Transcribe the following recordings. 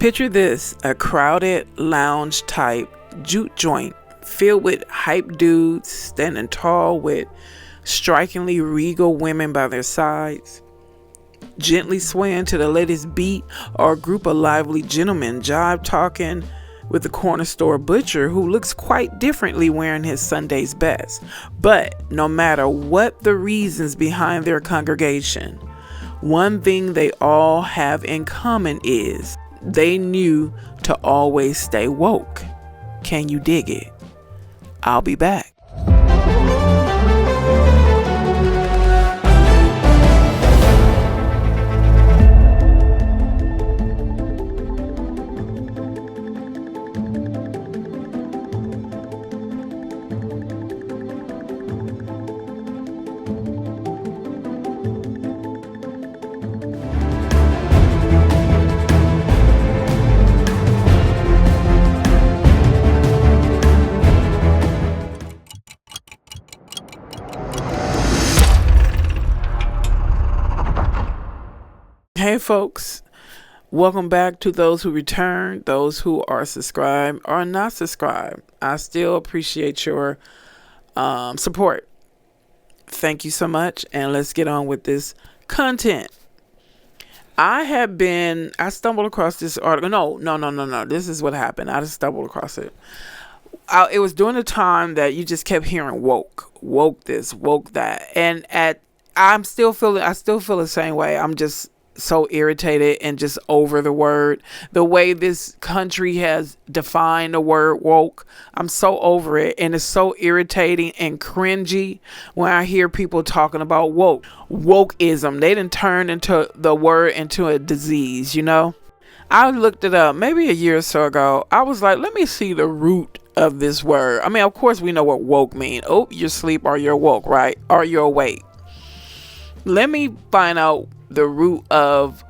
Picture this, a crowded lounge type juke joint filled with hype dudes standing tall with strikingly regal women by their sides, gently swaying to the latest beat, or a group of lively gentlemen jive talking with the corner store butcher who looks quite differently wearing his Sunday's best. But no matter what the reasons behind their congregation, one thing they all have in common is they knew to always stay woke. Can you dig it? I'll be back. Hey folks, welcome back to those who return, those who are subscribed or not subscribed. I still appreciate your support. Thank you so much, and let's get on with this content. I stumbled across this article. No. This is what happened. I just stumbled across it. It was during the time that you just kept hearing woke this, woke that. And I still feel the same way. I'm just so irritated and just over the word, the way this country has defined the word woke. I'm so over it, and it's so irritating and cringy when I hear people talking about wokeism. They done turned into the word into a disease. I looked it up maybe a year or so ago. I was like, let me see the root of this word. I mean, of course we know what woke means. Oh, you're asleep or you're woke, right? Or you're awake. Let me find out the root of,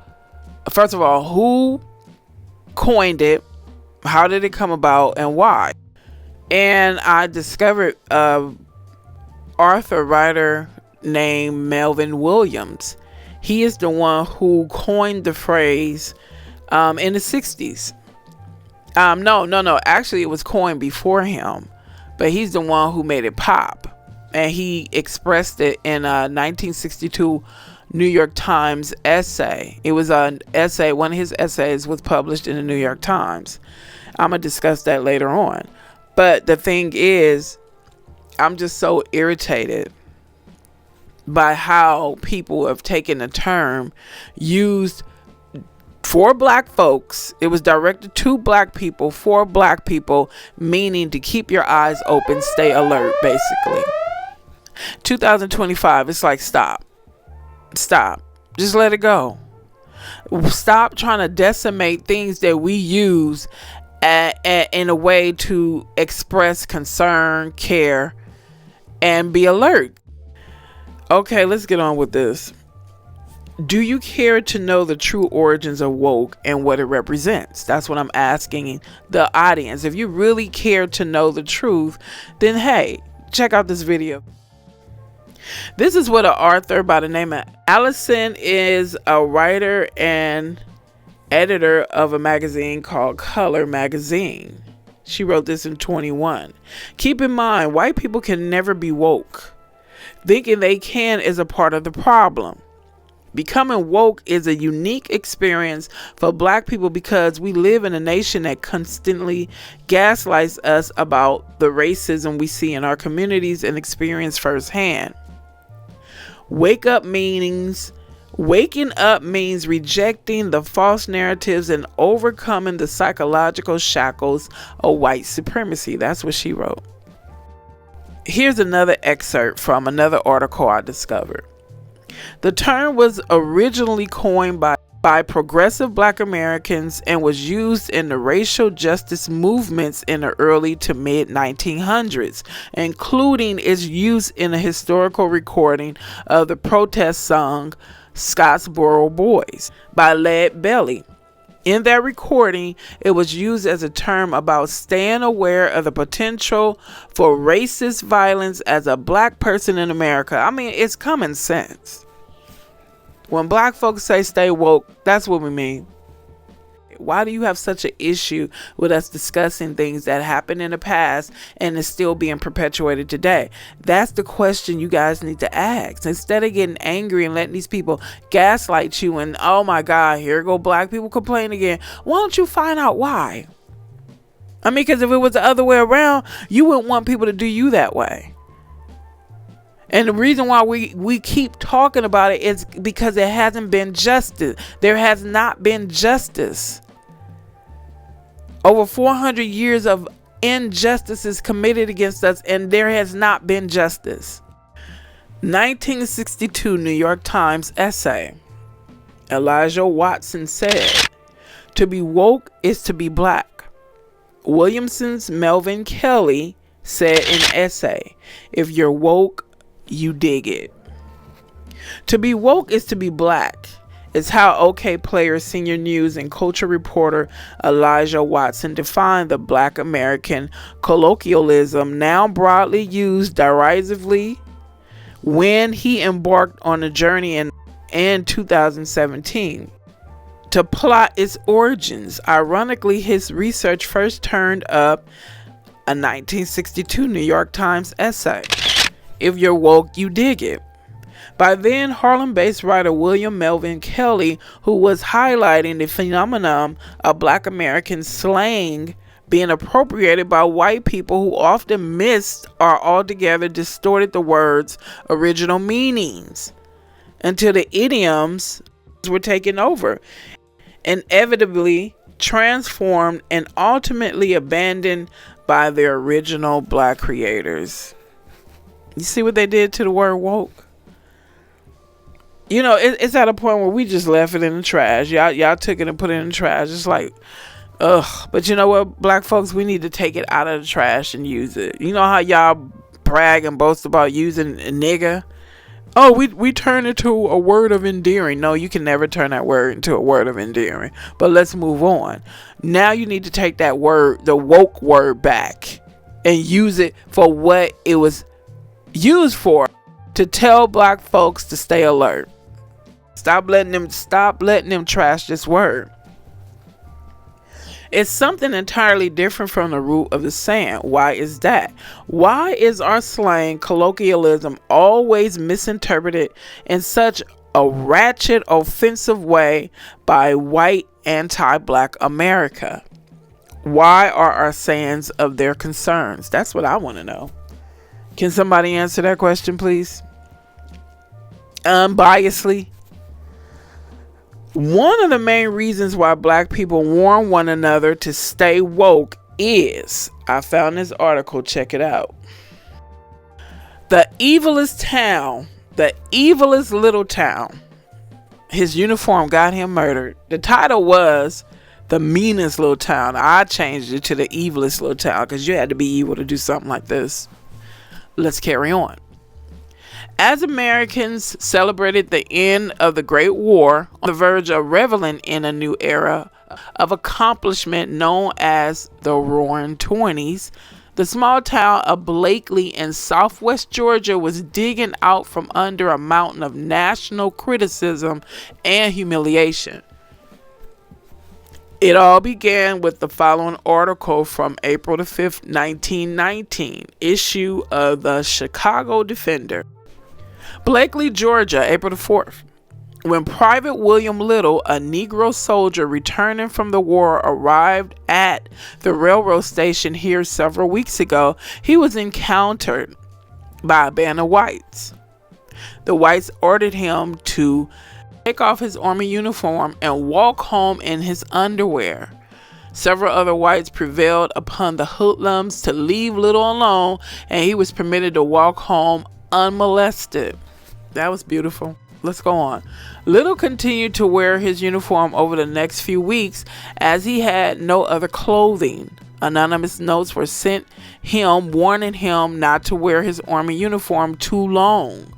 first of all, who coined it, how did it come about, and why. And I discovered author writer named Melvin Williams. He is the one who coined the phrase in the 60s. No, actually it was coined before him, but he's the one who made it pop, and he expressed it in a 1962 New York Times essay. It was an essay. One of his essays was published in the New York Times. I'm going to discuss that later on. But the thing is, I'm just so irritated by how people have taken the term used for black folks. It was directed to black people, for black people, meaning to keep your eyes open, stay alert, basically. 2025, it's like, stop. Just let it go. Stop trying to decimate things that we use in a way to express concern, care, and be alert. Okay, let's get on with this. Do you care to know the true origins of woke and what it represents? That's what I'm asking the audience. If you really care to know the truth, then hey, check out this video. This is what an author by the name of Allison is, a writer and editor of a magazine called Color Magazine. She wrote this in 21. Keep in mind, white people can never be woke. Thinking they can is a part of the problem. Becoming woke is a unique experience for black people because we live in a nation that constantly gaslights us about the racism we see in our communities and experience firsthand. Waking up means rejecting the false narratives and overcoming the psychological shackles of white supremacy. That's what she wrote. Here's another excerpt from another article I discovered. The term was originally coined by progressive black Americans and was used in the racial justice movements in the early to mid 1900s, including its use in a historical recording of the protest song Scottsboro Boys by Lead Belly. In that recording, it was used as a term about staying aware of the potential for racist violence as a black person in America. I mean, it's common sense. When black folks say stay woke, that's what we mean. Why do you have such an issue with us discussing things that happened in the past and is still being perpetuated today? That's the question you guys need to ask. Instead of getting angry and letting these people gaslight you and, oh my God, here go black people complain again. Why don't you find out why? I mean, because if it was the other way around, you wouldn't want people to do you that way. And the reason why we keep talking about it is because it hasn't been justice. There has not been justice. Over 400 years of injustices committed against us, and there has not been justice. 1962 New York Times essay. Elijah Watson said, "To be woke is to be black." William Melvin Kelley said in essay, "If you're woke, you dig it." To be woke is to be black. It's how OK Player senior news and culture reporter Elijah Watson defined the black American colloquialism, now broadly used derisively, when he embarked on a journey in 2017 to plot its origins. Ironically, his research first turned up a 1962 New York Times essay. If you're woke, you dig it. By then, Harlem-based writer William Melvin Kelley, who was highlighting the phenomenon of black American slang being appropriated by white people who often missed or altogether distorted the word's original meanings until the idioms were taken over, inevitably transformed and ultimately abandoned by their original black creators. You see what they did to the word woke? You know, it's at a point where we just left it in the trash. Y'all took it and put it in the trash. It's like, ugh. But you know what, black folks, we need to take it out of the trash and use it. You know how y'all brag and boast about using a nigga? Oh, we turn it to a word of endearing. No, you can never turn that word into a word of endearing. But let's move on. Now you need to take that word, the woke word, back and use it for what it was used for, to tell black folks to stay alert. Stop letting them trash this word. It's something entirely different from the root of the saying. Why is that? Why is our slang colloquialism always misinterpreted in such a ratchet, offensive way by white anti-black America? Why are our sayings of their concerns? That's what I want to know. Can somebody answer that question, please? Unbiasedly. One of the main reasons why black people warn one another to stay woke is, I found this article, check it out. The evilest little town. His uniform got him murdered. The title was The Meanest Little Town. I changed it to The Evilest Little Town because you had to be evil to do something like this. Let's carry on. As Americans celebrated the end of the Great War, on the verge of reveling in a new era of accomplishment known as the Roaring Twenties, the small town of Blakely in southwest Georgia was digging out from under a mountain of national criticism and humiliation. It all began with the following article from April the 5th, 1919, issue of the Chicago Defender. Blakely, Georgia, April the 4th. When Private William Little, a Negro soldier returning from the war, arrived at the railroad station here several weeks ago, he was encountered by a band of whites. The whites ordered him to take off his army uniform and walk home in his underwear. Several other whites prevailed upon the hoodlums to leave Little alone, and he was permitted to walk home unmolested. That was beautiful. Let's go on. Little continued to wear his uniform over the next few weeks as he had no other clothing. Anonymous notes were sent him warning him not to wear his army uniform too long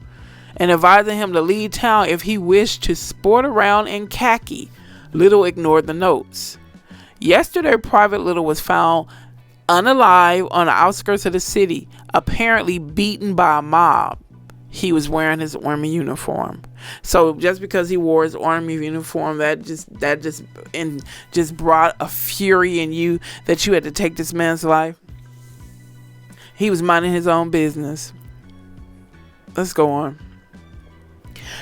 and advising him to leave town if he wished to sport around in khaki. Little ignored the notes. Yesterday, Private Little was found unalive on the outskirts of the city, apparently beaten by a mob. He was wearing his army uniform. So just because he wore his army uniform, that just brought a fury in you that you had to take this man's life. He was minding his own business. Let's go on.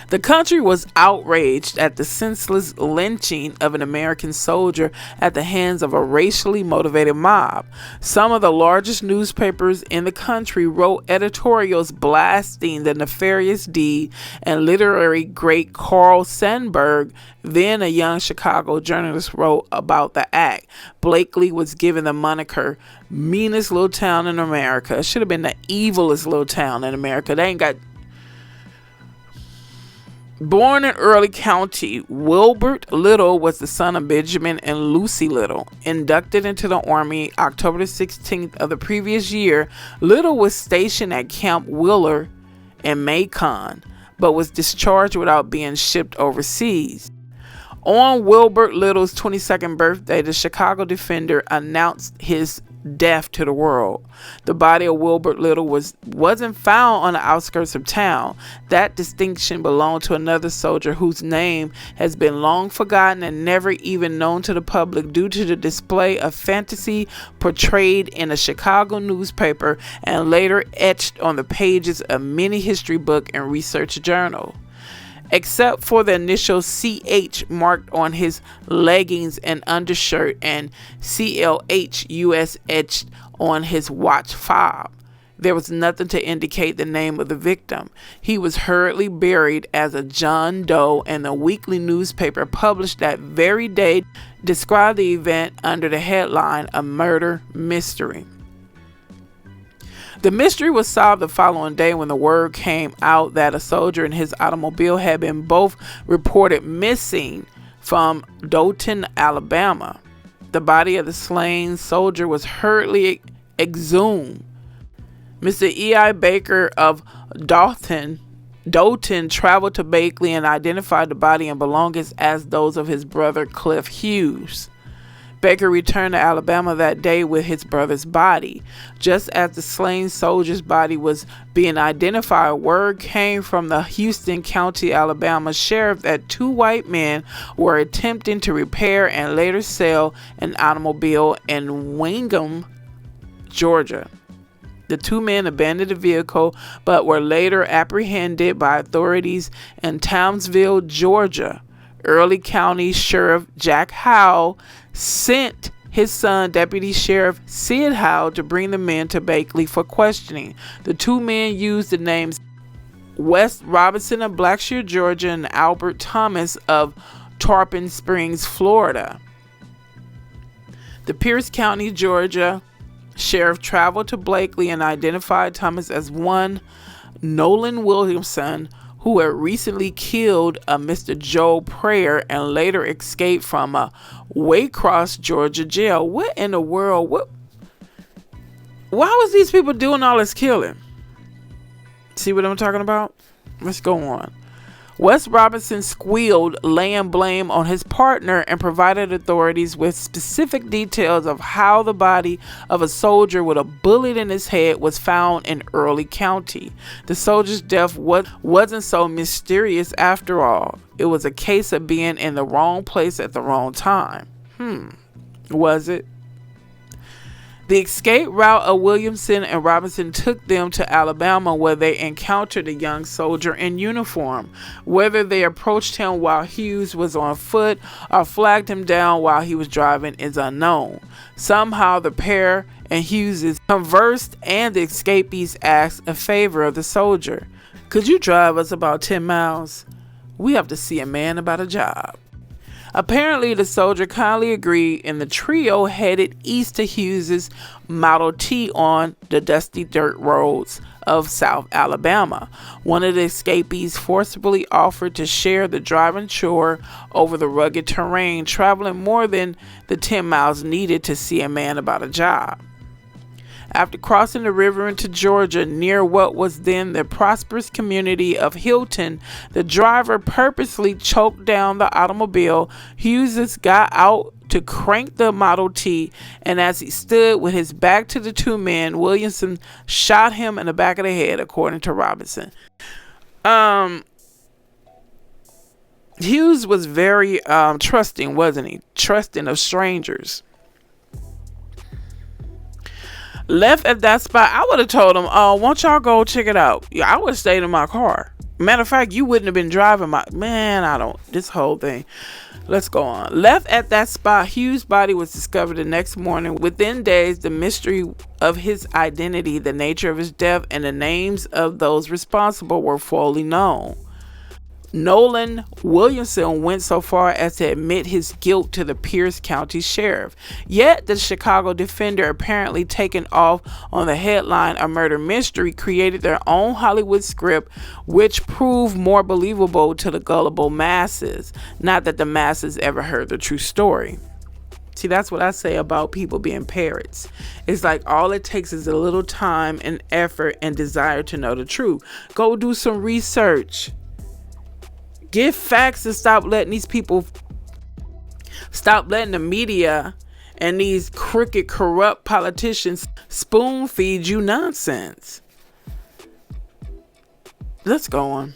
The country was outraged at the senseless lynching of an American soldier at the hands of a racially motivated mob. Some of the largest newspapers in the country wrote editorials blasting the nefarious deed, and literary great Carl Sandburg, then a young Chicago journalist, wrote about the act. Blakely was given the moniker meanest little town in America. It should have been the evilest little town in America. They ain't got... Born in Early County, Wilbert Little was the son of Benjamin and Lucy Little. Inducted into the Army October 16th of the previous year, Little was stationed at Camp Wheeler in Macon, but was discharged without being shipped overseas. On Wilbert Little's 22nd birthday, the Chicago Defender announced his death to the world. The body of Wilbert Little wasn't found on the outskirts of town. That distinction belonged to another soldier whose name has been long forgotten and never even known to the public due to the display of fantasy portrayed in a Chicago newspaper and later etched on the pages of many history book and research journal. Except for the initial CH marked on his leggings and undershirt and CLH US etched on his watch fob, there was nothing to indicate the name of the victim. He was hurriedly buried as a John Doe, and the weekly newspaper published that very day described the event under the headline, "A Murder Mystery." The mystery was solved the following day when the word came out that a soldier and his automobile had been both reported missing from Dothan, Alabama. The body of the slain soldier was hurriedly exhumed. Mr. E.I. Baker of Dothan traveled to Blakely and identified the body and belongings as those of his brother Cliff Hughes. Baker returned to Alabama that day with his brother's body. Just as the slain soldier's body was being identified, word came from the Houston County, Alabama sheriff that two white men were attempting to repair and later sell an automobile in Wingham, Georgia. The two men abandoned the vehicle but were later apprehended by authorities in Townsville, Georgia. Early County Sheriff Jack Howell sent his son, Deputy Sheriff Sid Howell, to bring the men to Blakely for questioning. The two men used the names Wes Robinson of Blackshear, Georgia, and Albert Thomas of Tarpon Springs, Florida. The Pierce County, Georgia sheriff traveled to Blakely and identified Thomas as one Nolan Williamson, who had recently killed a Mr. Joe Prayer and later escaped from a Waycross, Georgia jail. What in the world? Why was these people doing all this killing? See what I'm talking about? Let's go on. Wes Robinson squealed, laying blame on his partner, and provided authorities with specific details of how the body of a soldier with a bullet in his head was found in Early County. The soldier's death wasn't so mysterious after all. It was a case of being in the wrong place at the wrong time. Was it? The escape route of Williamson and Robinson took them to Alabama, where they encountered a young soldier in uniform. Whether they approached him while Hughes was on foot or flagged him down while he was driving is unknown. Somehow the pair and Hughes conversed, and the escapees asked a favor of the soldier. "Could you drive us about 10 miles? We have to see a man about a job." Apparently, the soldier kindly agreed, and the trio headed east to Hughes's Model T on the dusty dirt roads of South Alabama. One of the escapees forcibly offered to share the driving chore over the rugged terrain, traveling more than the 10 miles needed to see a man about a job. After crossing the river into Georgia near what was then the prosperous community of Hilton, the driver purposely choked down the automobile. Hughes got out to crank the Model T, and as he stood with his back to the two men, Williamson shot him in the back of the head, according to Robinson. Hughes was very trusting, wasn't he? Trusting of strangers. Left at that spot, I would have told him, "Oh, won't y'all go check it out?" Yeah, I would have stayed in my car. Matter of fact, you wouldn't have been driving my man. I don't. This whole thing. Let's go on. Left at that spot, Hughes' body was discovered the next morning. Within days, the mystery of his identity, the nature of his death, and the names of those responsible were fully known. Nolan Williamson went so far as to admit his guilt to the Pierce County Sheriff. Yet the Chicago Defender, apparently taken off on the headline "A Murder Mystery," created their own Hollywood script which proved more believable to the gullible masses. Not that the masses ever heard the true story. See, that's what I say about people being parrots. It's like all it takes is a little time and effort and desire to know the truth. Go do some research. Get facts and stop letting the media and these crooked, corrupt politicians spoon feed you nonsense. Let's go on.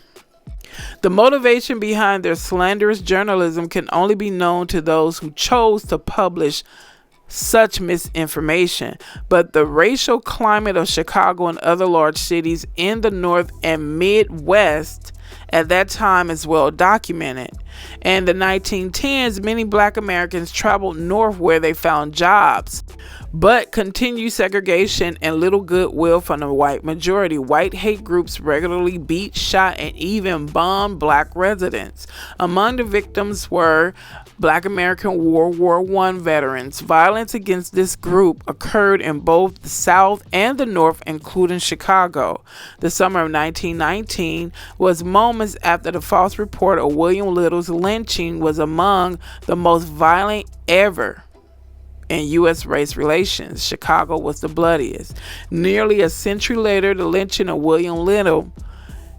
The motivation behind their slanderous journalism can only be known to those who chose to publish such misinformation, but the racial climate of Chicago and other large cities in the North and Midwest at that time is well documented. In the 1910s, many Black Americans traveled north where they found jobs, but continued segregation and little goodwill from the white majority. White hate groups regularly beat, shot, and even bombed Black residents. Among the victims were Black American World War I veterans. Violence against this group occurred in both the South and the North, including Chicago. The summer of 1919 was moments after the false report of William Little's lynching was among the most violent ever in U.S. race relations. Chicago was the bloodiest. Nearly a century later, the lynching of William Little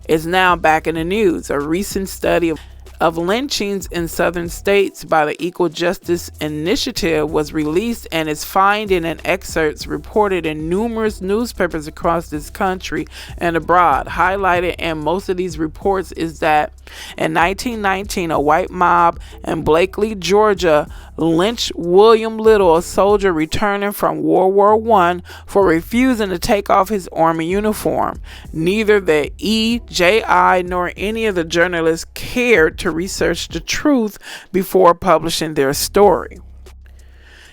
is now back in the news. A recent study of lynchings in southern states by the Equal Justice Initiative was released, and its finding and excerpts reported in numerous newspapers across this country and abroad. Highlighted in most of these reports is that in 1919, a white mob in Blakely, Georgia, lynched William Little, a soldier returning from World War I, for refusing to take off his army uniform. Neither the EJI nor any of the journalists cared to research the truth before publishing their story.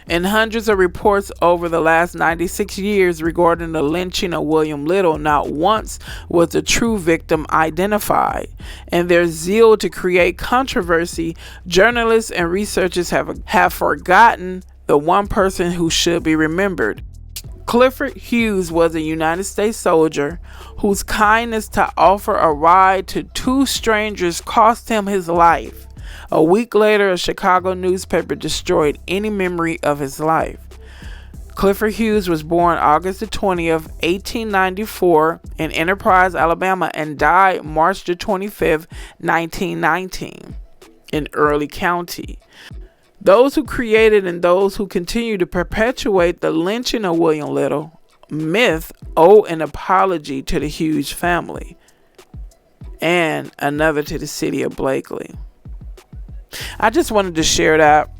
In hundreds of reports over the last 96 years regarding the lynching of William Little, not once was the true victim identified. In their zeal to create controversy, journalists and researchers have forgotten the one person who should be remembered. Clifford Hughes was a United States soldier whose kindness to offer a ride to two strangers cost him his life. A week later, a Chicago newspaper destroyed any memory of his life. Clifford Hughes was born August the 20th, 1894 in Enterprise, Alabama, and died March the 25th, 1919 in Early County. Those who created and those who continue to perpetuate the lynching of William Little myth owe an apology to the Hughes family and another to the city of Blakely. I just wanted to share that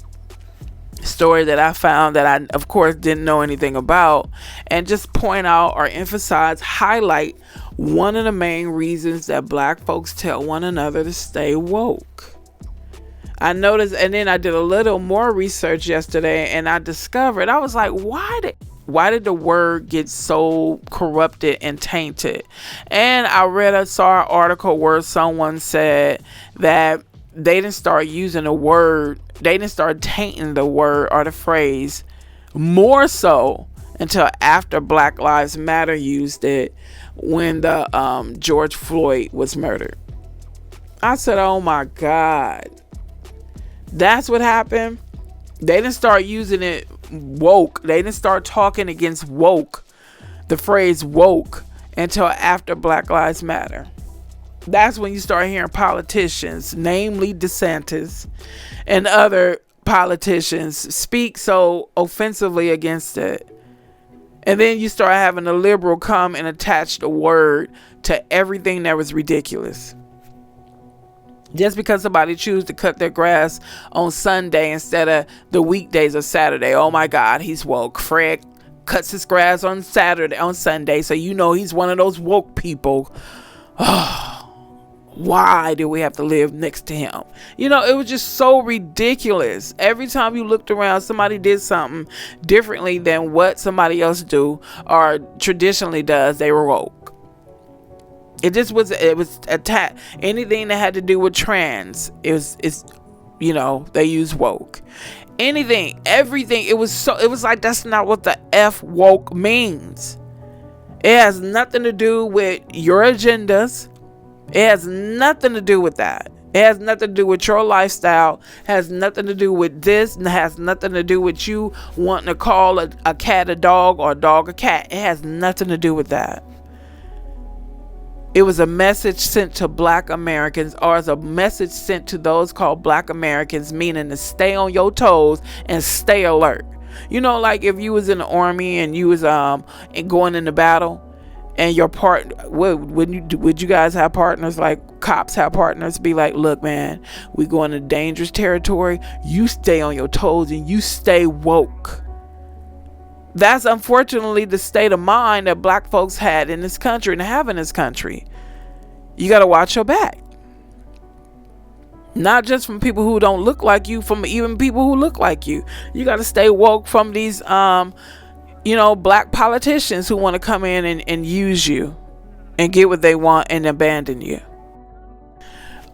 story that I found that I, of course, didn't know anything about, and just point out or emphasize, highlight one of the main reasons that Black folks tell one another to stay woke. I noticed, and then I did a little more research yesterday, and I discovered, I was like, why did the word get so corrupted and tainted? And I saw an article where someone said that they didn't start using the word, they didn't start tainting the word or the phrase more so until after Black Lives Matter used it when the George Floyd was murdered. I said, oh my God. That's what happened. They didn't start using it woke. They didn't start talking against woke, the phrase woke, until after Black Lives Matter. That's when you start hearing politicians, namely DeSantis and other politicians, speak so offensively against it. And then you start having a liberal come and attach the word to everything that was ridiculous. Just because somebody choose to cut their grass on Sunday instead of the weekdays or Saturday, oh my God, he's woke. Fred cuts his grass on Sunday, so you know he's one of those woke people. Why do we have to live next to him? You know, it was just so ridiculous. Every time you looked around, somebody did something differently than what somebody else do or traditionally does. They were woke. It was attack. Anything that had to do with trans is you know, they use woke. Anything, everything. It was like, that's not what the F woke means. It has nothing to do with your agendas. It has nothing to do with that. It has nothing to do with your lifestyle. It has nothing to do with this. And it has nothing to do with you wanting to call a cat a dog or a dog a cat. It has nothing to do with that. It was a message sent to Black Americans, or as a message sent to those called Black Americans, meaning to stay on your toes and stay alert. You know, like if you was in the army and you was going into battle, and your partner, would you guys have partners like cops have partners? Be like, look, man, we going to dangerous territory. You stay on your toes and you stay woke. That's unfortunately the state of mind that Black folks had in this country and have in this country. You got to watch your back. Not just from people who don't look like you, from even people who look like you. You got to stay woke from these, Black politicians who want to come in and use you and get what they want and abandon you.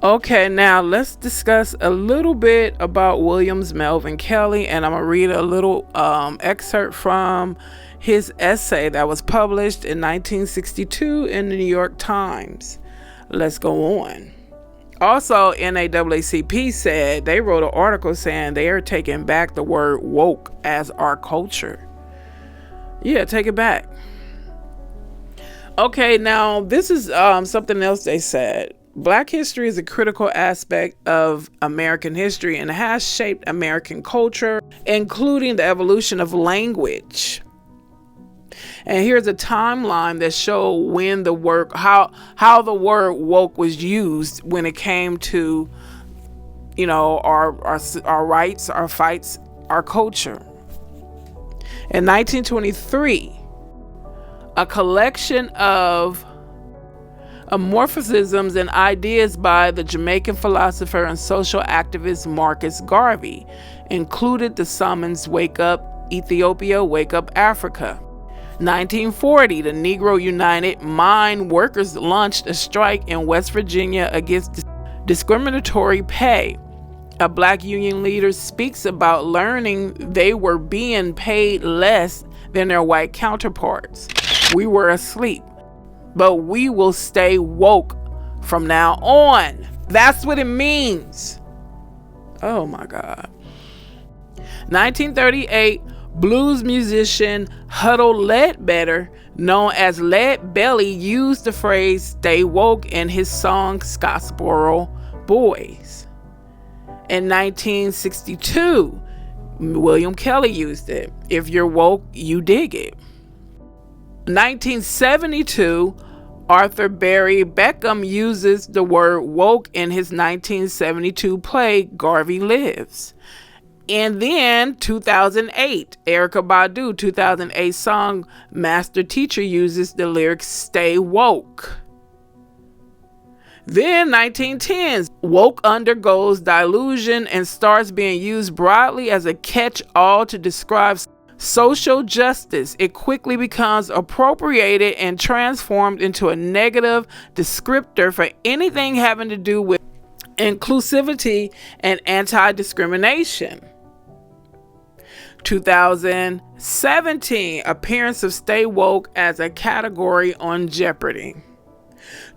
Okay, now let's discuss a little bit about William Melvin Kelley, and I'm going to read a little excerpt from his essay that was published in 1962 in the New York Times. Let's go on. Also, NAACP said, they wrote an article saying they are taking back the word woke as our culture. Yeah, take it back. Okay, now this is something else they said. Black history is a critical aspect of American history and has shaped American culture, including the evolution of language. And here's a timeline that show when the word, how the word woke was used when it came to, our rights, our fights, our culture. In 1923, a collection of amorphisms and ideas by the Jamaican philosopher and social activist Marcus Garvey included the summons "Wake Up Ethiopia, Wake Up Africa." 1940, the Negro United Mine Workers launched a strike in West Virginia against discriminatory pay. A Black union leader speaks about learning they were being paid less than their white counterparts. We were asleep, but we will stay woke from now on. That's what it means. Oh my God. 1938, blues musician Huddle Ledbetter, known as Lead Belly, used the phrase "stay woke" in his song Scottsboro Boys. In 1962, William Kelley used it. If you're woke, you dig it. 1972, Arthur Barry Beckham uses the word woke in his 1972 play Garvey Lives. And then 2008, Erykah Badu 2008 song Master Teacher uses the lyrics "stay woke." Then 1910s, woke undergoes dilution and starts being used broadly as a catch-all to describe social justice. It quickly becomes appropriated and transformed into a negative descriptor for anything having to do with inclusivity and anti-discrimination. 2017, appearance of "stay woke" as a category on Jeopardy.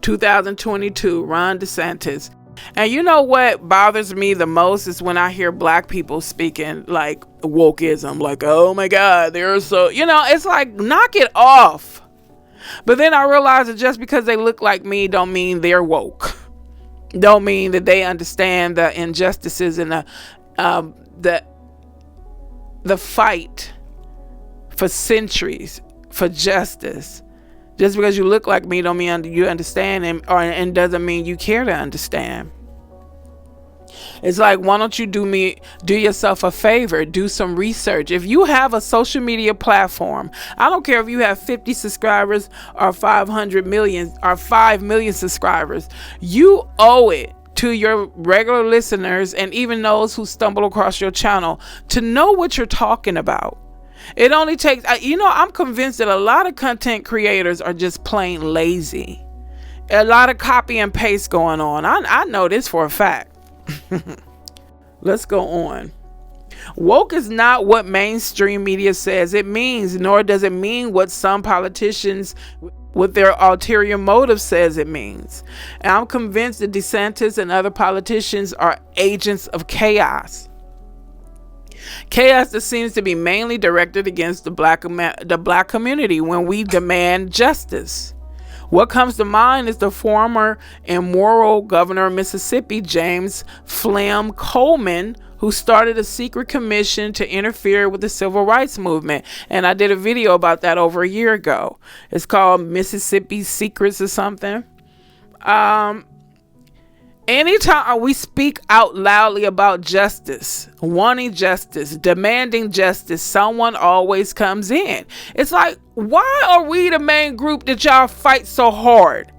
2022, Ron DeSantis. And you know what bothers me the most is when I hear Black people speaking like wokeism, like, oh my God, they're so, it's like, knock it off. But then I realize that just because they look like me don't mean they're woke. Don't mean that they understand the injustices and the fight for centuries for justice. Just because you look like me don't mean you understand, and doesn't mean you care to understand. It's like, why don't you do yourself a favor, do some research. If you have a social media platform, I don't care if you have 50 subscribers or 500 million or 5 million subscribers, you owe it to your regular listeners and even those who stumble across your channel to know what you're talking about. It only takes, I'm convinced that a lot of content creators are just plain lazy. A lot of copy and paste going on. I know this for a fact. Let's go on. Woke is not what mainstream media says it means, nor does it mean what some politicians with their ulterior motive says it means. And I'm convinced that DeSantis and other politicians are agents of chaos. Chaos that seems to be mainly directed against the black community when we demand justice. What comes to mind is the former immoral governor of Mississippi, James Flem Coleman, who started a secret commission to interfere with the civil rights movement. And I did a video about that over a year ago. It's called Mississippi Secrets or something. Anytime we speak out loudly about justice, wanting justice, demanding justice, someone always comes in. It's like, why are we the main group that y'all fight so hard?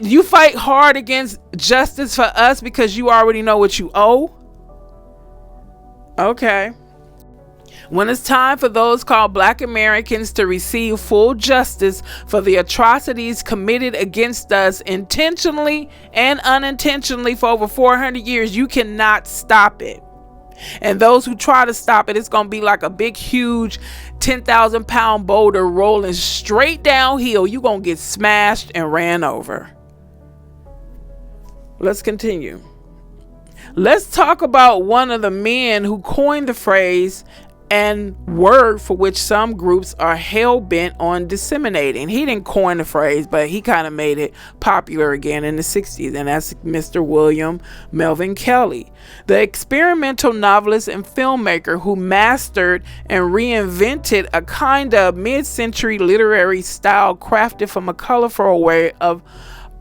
You fight hard against justice for us because you already know what you owe? Okay. When it's time for those called Black Americans to receive full justice for the atrocities committed against us intentionally and unintentionally for over 400 years, you cannot stop it. And those who try to stop it, it's going to be like a big, huge 10,000 pound boulder rolling straight downhill. You're going to get smashed and ran over. Let's continue. Let's talk about one of the men who coined the phrase and word for which some groups are hell-bent on disseminating. He didn't coin the phrase, but he kind of made it popular again in the 60s, and that's Mr. William Melvin Kelley, the experimental novelist and filmmaker who mastered and reinvented a kind of mid-century literary style crafted from a colorful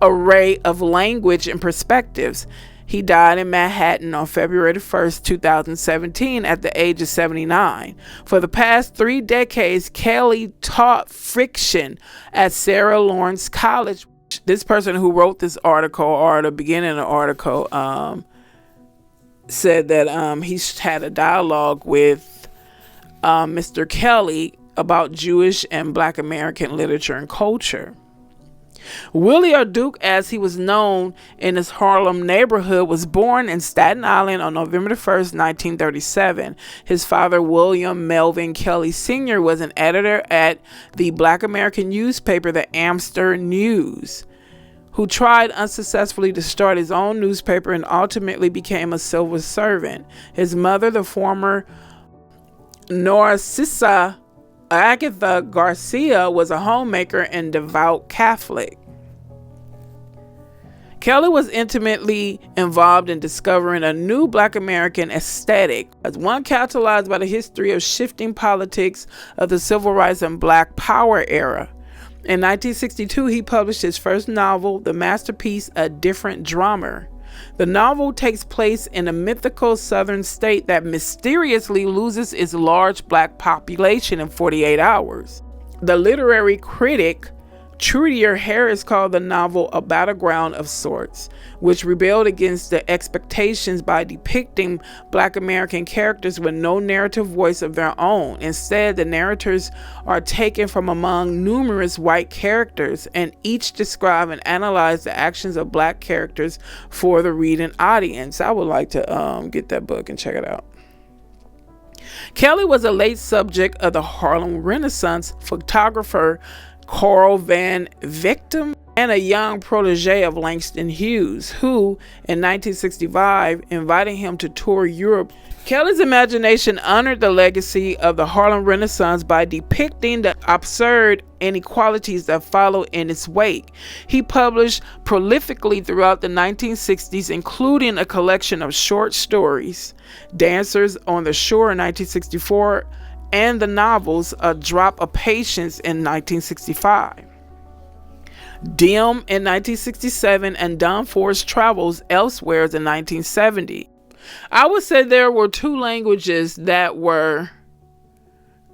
array of language and perspectives. He died in Manhattan on February 1st, 2017 at the age of 79. For the past 3 decades, Kelley taught fiction at Sarah Lawrence College. This person who wrote this article, or the beginning of the article, said that he had a dialogue with Mr. Kelley about Jewish and Black American literature and culture. Willie, or Duke as he was known in his Harlem neighborhood, was born in Staten Island on November 1st, 1937. His father, William Melvin Kelley Sr., was an editor at the Black American newspaper, the Amster News, who tried unsuccessfully to start his own newspaper and ultimately became a civil servant. His mother, the former Narcissa Agatha Garcia, was a homemaker and devout Catholic. Kelley was intimately involved in discovering a new Black American aesthetic, as one catalyzed by the history of shifting politics of the civil rights and Black Power era. In 1962, he published his first novel, the masterpiece A Different Drummer. The novel takes place in a mythical southern state that mysteriously loses its large Black population in 48 hours. The literary critic Trudier Harris called the novel a battleground of sorts, which rebelled against the expectations by depicting Black American characters with no narrative voice of their own. Instead, the narrators are taken from among numerous white characters, and each describe and analyze the actions of Black characters for the reading audience. I would like to get that book and check it out. Kelley was a late subject of the Harlem Renaissance photographer Carl Van Vechten and a young protege of Langston Hughes, who in 1965 invited him to tour Europe. Kelley's imagination honored the legacy of the Harlem Renaissance by depicting the absurd inequalities that followed in its wake. He published prolifically throughout the 1960s, including a collection of short stories, Dancers on the Shore in 1964, and the novels A Drop of Patience in 1965. Dim in 1967 and Dunfor's Travels Elsewhere in 1970. I would say there were two languages that were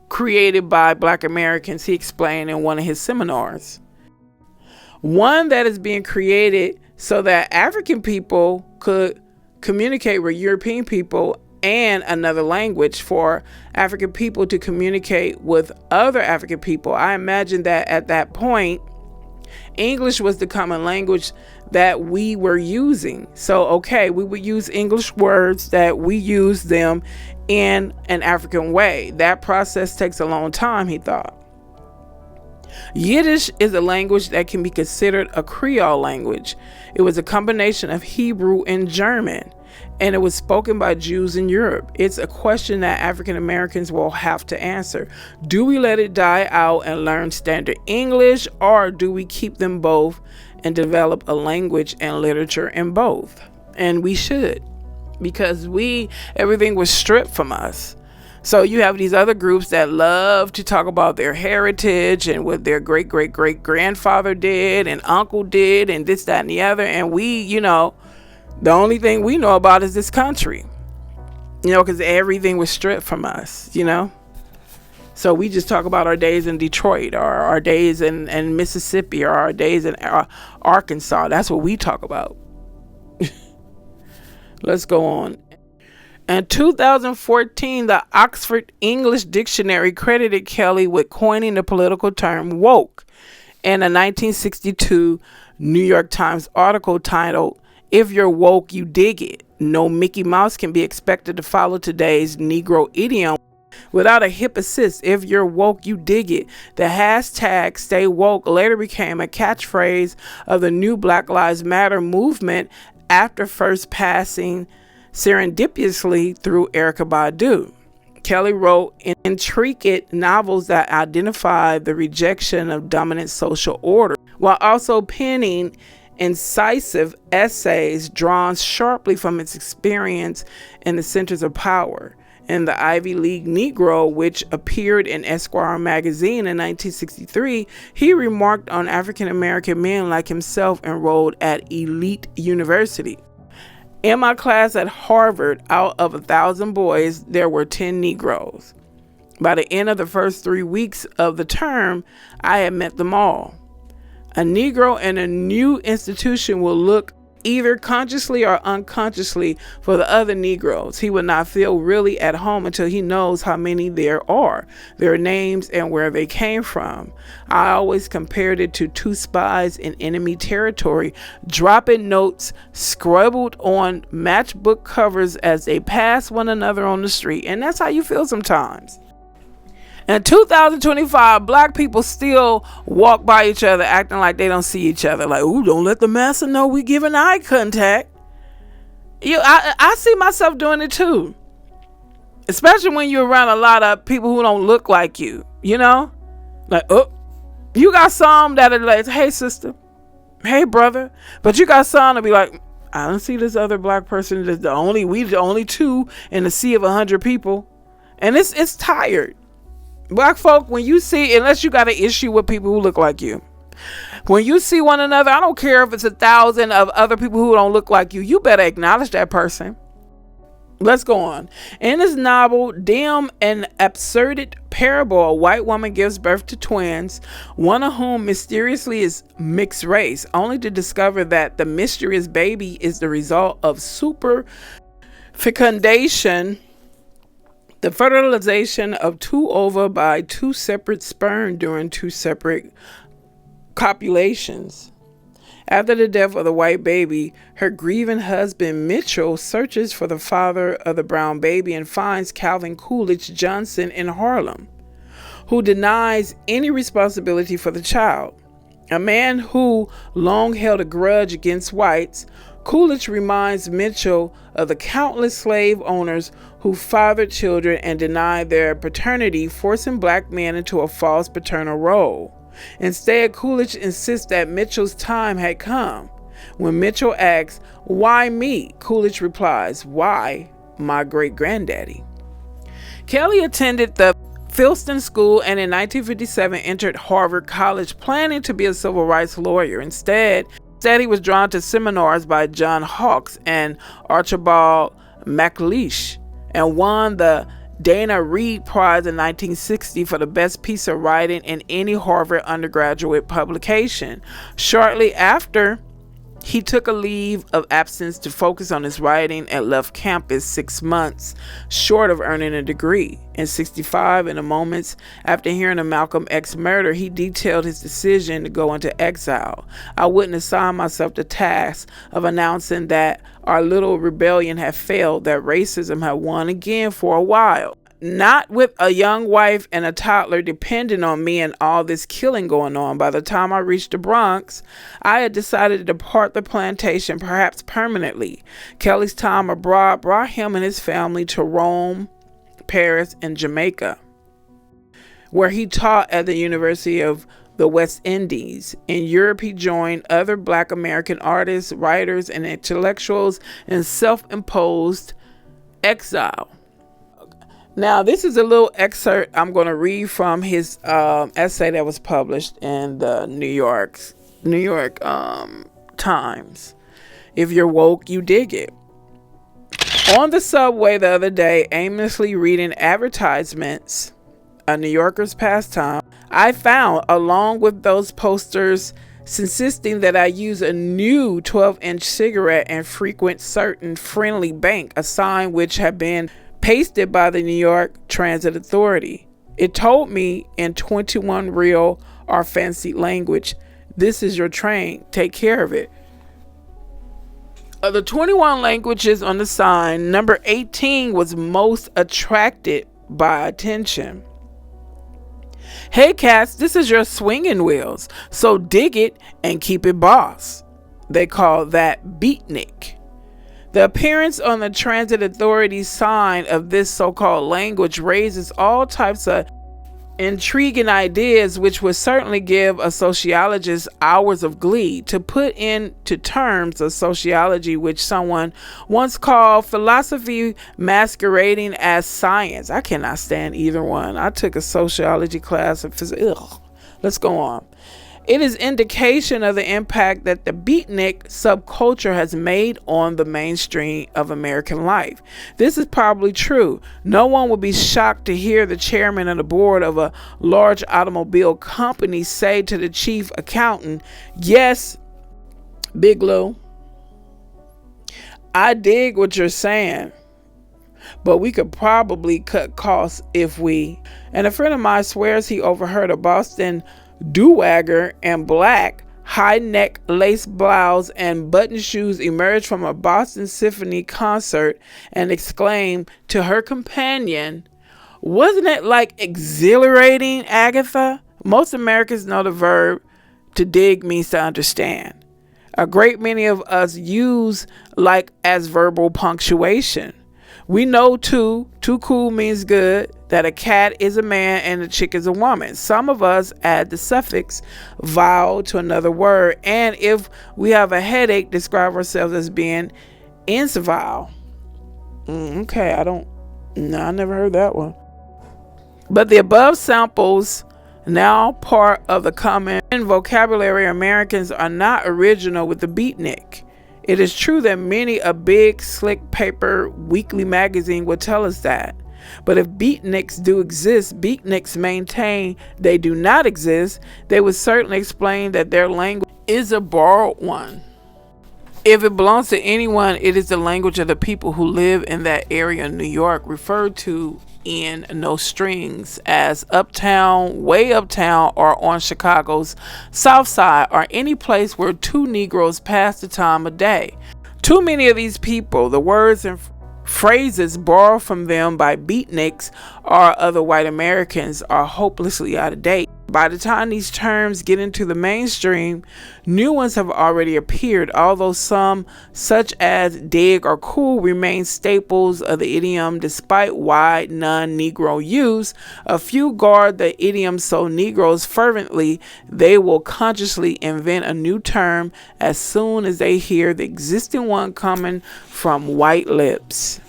created by Black Americans, he explained in one of his seminars. One that is being created so that African people could communicate with European people, and another language for African people to communicate with other African people. I imagine that at that point, English was the common language that we were using. So, okay, we would use English words that we use them in an African way. That process takes a long time, he thought. Yiddish is a language that can be considered a Creole language. It was a combination of Hebrew and German, and it was spoken by Jews in Europe. It's a question that African Americans will have to answer. Do we let it die out and learn standard English, or do we keep them both and develop a language and literature in both? And we should, because everything was stripped from us. So you have these other groups that love to talk about their heritage and what their great great great grandfather did and uncle did and this, that, and the other. And we, the only thing we know about is this country, because everything was stripped from us, So we just talk about our days in Detroit, or our days in Mississippi, or our days in Arkansas. That's what we talk about. Let's go on. In 2014, the Oxford English Dictionary credited Kelley with coining the political term woke in a 1962 New York Times article titled, "If You're Woke, You Dig It. No Mickey Mouse Can Be Expected to Follow Today's Negro Idiom Without a Hip Assist. If you're woke, you dig it." The hashtag Stay Woke later became a catchphrase of the new Black Lives Matter movement after first passing serendipitously through Erykah Badu. Kelley wrote intricate novels that identified the rejection of dominant social order, while also penning incisive essays drawn sharply from its experience in the centers of power. In The Ivy League Negro, which appeared in Esquire magazine in 1963, he remarked on African American men like himself enrolled at elite university. "In my class at Harvard, out of 1,000 boys, there were 10 Negroes. By the end of the first 3 weeks of the term, I had met them all. A Negro in a new institution will look either consciously or unconsciously for the other Negroes. He will not feel really at home until he knows how many there are, their names, and where they came from. I always compared it to two spies in enemy territory, dropping notes scribbled on matchbook covers as they pass one another on the street." And that's how you feel sometimes. In 2025, Black people still walk by each other acting like they don't see each other. Like, "Ooh, don't let the massa know we giving eye contact." I see myself doing it too. Especially when you're around a lot of people who don't look like you, Like, oh, you got some that are like, "Hey, sister. Hey, brother." But you got some to be like, "I don't see this other Black person. We the only two in the sea of 100 people." And it's tired. Black folk, when you see, unless you got an issue with people who look like you, when you see one another, I don't care if it's 1,000 of other people who don't look like you, you better acknowledge that person. Let's go on. In his novel, Dim and Absurded Parable, a white woman gives birth to twins, one of whom mysteriously is mixed race, only to discover that the mysterious baby is the result of super fecundation, the fertilization of two ova by two separate sperm during two separate copulations. After the death of the white baby, her grieving husband Mitchell searches for the father of the brown baby and finds Calvin Coolidge Johnson in Harlem, who denies any responsibility for the child. A man who long held a grudge against whites, Coolidge reminds Mitchell of the countless slave owners who fathered children and denied their paternity, forcing Black men into a false paternal role. Instead, Coolidge insists that Mitchell's time had come. When Mitchell asks, "Why me?" Coolidge replies, "Why, my great-granddaddy." Kelley attended the Filston School and in 1957 entered Harvard College, planning to be a civil rights lawyer. Instead, he was drawn to seminars by John Hawkes and Archibald McLeish and won the Dana Reed Prize in 1960 for the best piece of writing in any Harvard undergraduate publication. Shortly after, he took a leave of absence to focus on his writing and left campus 6 months short of earning a degree. In 1965, in the moments after hearing of Malcolm X's murder, he detailed his decision to go into exile. I wouldn't assign myself the task of announcing that our little rebellion had failed, that racism had won again for a while. Not with a young wife and a toddler depending on me and all this killing going on. By the time I reached the Bronx, I had decided to depart the plantation, perhaps permanently. Kelley's time abroad brought him and his family to Rome, Paris, and Jamaica, where he taught at the University of the West Indies. In Europe, he joined other Black American artists, writers, and intellectuals in self-imposed exile. Now, this is a little excerpt I'm going to read from his essay that was published in the New York Times. If you're woke, you dig it. On the subway the other day, aimlessly reading advertisements, a New Yorker's pastime, I found, along with those posters insisting that I use a new 12-inch cigarette and frequent certain friendly bank, a sign which had been pasted by the New York Transit Authority. It told me in 21 real or fancy language, "This is your train, take care of it." Of the 21 languages on the sign, number 18 was most attracted by attention. "Hey cats, this is your swinging wheels, so dig it and keep it boss." They call that beatnik. The appearance on the Transit Authority's sign of this so-called language raises all types of intriguing ideas, which would certainly give a sociologist hours of glee. To put into terms of sociology, which someone once called philosophy masquerading as science. I cannot stand either one. I took a sociology class of physics. Let's go on. It is indication of the impact that the beatnik subculture has made on the mainstream of American life. This is probably true. No one would be shocked to hear the chairman of the board of a large automobile company say to the chief accountant, "Yes, Big Lou, I dig what you're saying, but we could probably cut costs if we..." And a friend of mine swears he overheard a Boston do-wagger and black high-neck lace blouse and button shoes emerge from a Boston Symphony concert and exclaimed to her companion, "Wasn't it like exhilarating, Agatha?" Most Americans know the verb to dig means to understand. A great many of us use like as verbal punctuation. We know too cool means good, that a cat is a man and a chick is a woman. Some of us add the suffix vowel to another word, and if we have a headache, describe ourselves as being incivile. Okay, I never heard that one. But the above samples, now part of the common vocabulary, Americans are not original with the beatnik. It is true that many a big, slick paper weekly magazine will tell us that. But if beatniks do exist, beatniks maintain they do not exist, they would certainly explain that their language is a borrowed one. If it belongs to anyone, it is the language of the people who live in that area in New York, referred to in No Strings as uptown, way uptown, or on Chicago's South Side, or any place where two Negroes pass the time of day. Too many of these people, the words and phrases borrowed from them by beatniks or other white Americans, are hopelessly out of date. By the time these terms get into the mainstream, new ones have already appeared, although some, such as dig or cool, remain staples of the idiom despite wide non-Negro use. A few guard the idiom so Negroes fervently they will consciously invent a new term as soon as they hear the existing one coming from white lips.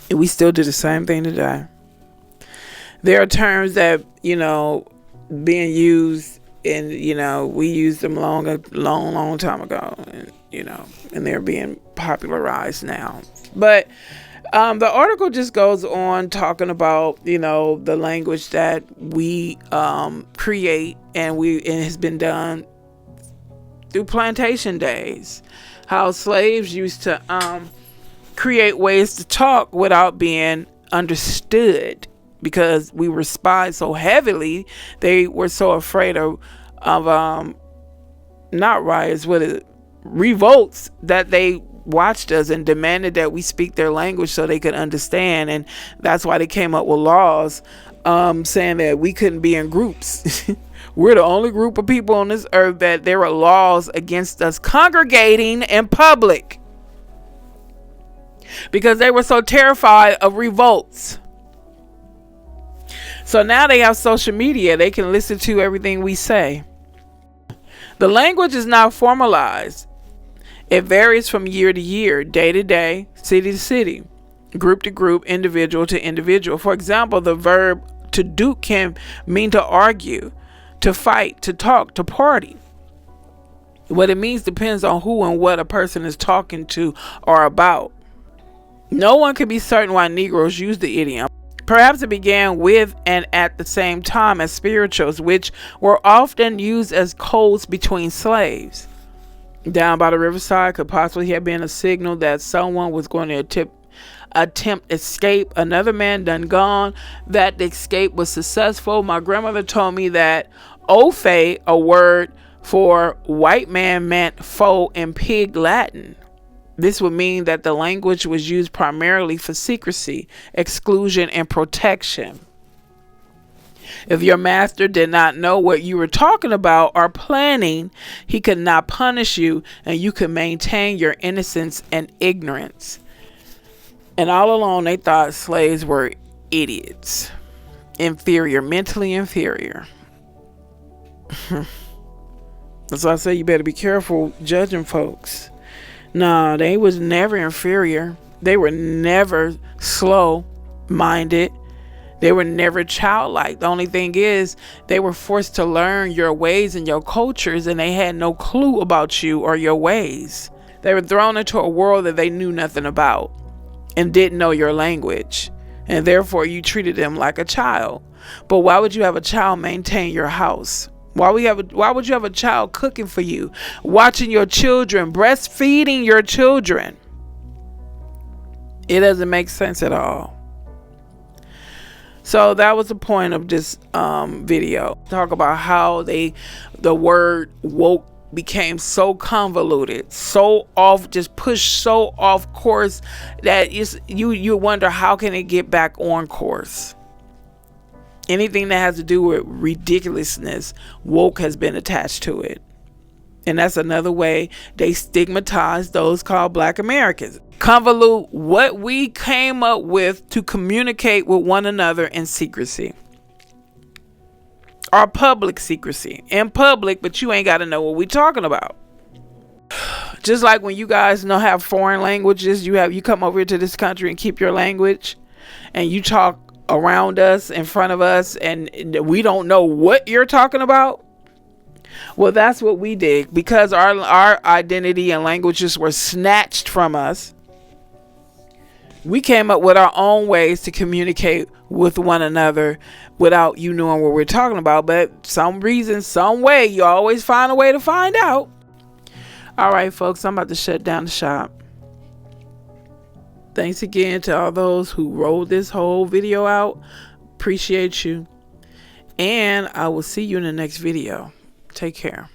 And we still do the same thing today. There are terms that, being used, and, we used them long time ago. And, and they're being popularized now. But the article just goes on talking about, the language that we create, and it has been done through plantation days. How slaves used to create ways to talk without being understood, because we were spied so heavily. They were so afraid of not riots, revolts, that they watched us and demanded that we speak their language so they could understand. And that's why they came up with laws saying that we couldn't be in groups. We're the only group of people on this earth that there are laws against us congregating in public, because they were so terrified of revolts. So now they have social media. They can listen to everything we say. The language is not formalized. It varies from year to year, day to day, city to city, group to group, individual to individual. For example, the verb to duke can mean to argue, to fight, to talk, to party. What it means depends on who and what a person is talking to or about. No one can be certain why Negroes use the idiom. Perhaps it began with and at the same time as spirituals, which were often used as codes between slaves. Down by the riverside could possibly have been a signal that someone was going to attempt escape. Another man done gone, that the escape was successful. My grandmother told me that ofe, a word for white man, meant foe in Pig Latin. This would mean that the language was used primarily for secrecy, exclusion, and protection. If your master did not know what you were talking about or planning, he could not punish you, and you could maintain your innocence and ignorance. And all along, they thought slaves were idiots, inferior, mentally inferior. That's why I say you better be careful judging folks. No, they was never inferior. They were never slow-minded. They were never childlike. The only thing is, they were forced to learn your ways and your cultures, and they had no clue about you or your ways. They were thrown into a world that they knew nothing about and didn't know your language, and therefore you treated them like a child. But why would you have a child maintain your house? Why would you have a child cooking for you, watching your children, breastfeeding your children? It doesn't make sense at all. So that was the point of this video. Talk about how the word woke became so convoluted, so off, just pushed so off course that you wonder, how can it get back on course? Anything that has to do with ridiculousness, woke has been attached to it. And that's another way they stigmatize those called Black Americans. Convolute what we came up with to communicate with one another in secrecy. Or public secrecy. In public, but you ain't got to know what we talking about. Just like when you guys have foreign languages, you come over here to this country and keep your language, and you talk around us, in front of us, and we don't know what you're talking about. Well, that's what we did, because our identity and languages were snatched from us. We came up with our own ways to communicate with one another without you knowing what we're talking about. But some reason, some way, you always find a way to find out. All right, folks, I'm about to shut down the shop. Thanks again to all those who rolled this whole video out. Appreciate you. And I will see you in the next video. Take care.